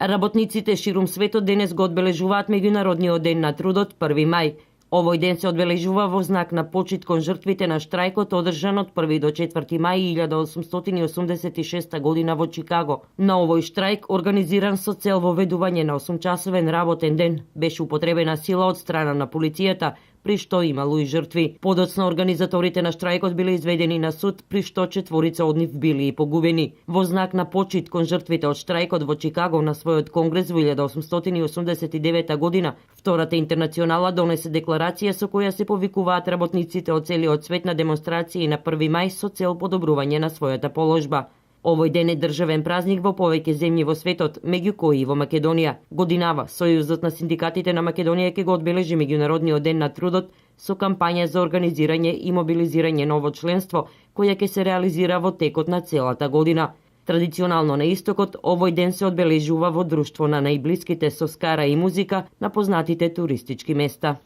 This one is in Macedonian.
Работниците ширум светот денес го одбележуваат Меѓународниот ден на трудот 1 мај. Овој ден се одбележува во знак на почит кон жртвите на штрајкот одржан од 1 до 4 мај 1886 година во Чикаго. На овој штрајк, организиран со цел воведување на 8-часовен работен ден, беше употребена сила од страна на полицијата, при што имало и жртви. Подоцна организаторите на штрајкот биле изведени на суд, при што 4 од нив били и погубени. Во знак на почит кон жртвите од штрајкот во Чикаго на својот конгрес во 1889 година, Втората интернационала донесе декларација со која се повикуваат работниците од целиот свет на демонстрации на 1 мај со цел подобрување на својата положба. Овој ден е државен празник во повеќе земји во светот, меѓу кои и во Македонија. Годинава, Сојузот на синдикатите на Македонија ќе го одбележи Меѓународниот ден на трудот со кампања за организирање и мобилизирање ново членство, која ќе се реализира во текот на целата година. Традиционално на истокот, овој ден се одбележува во друштво на најблиските со скара и музика на познатите туристички места.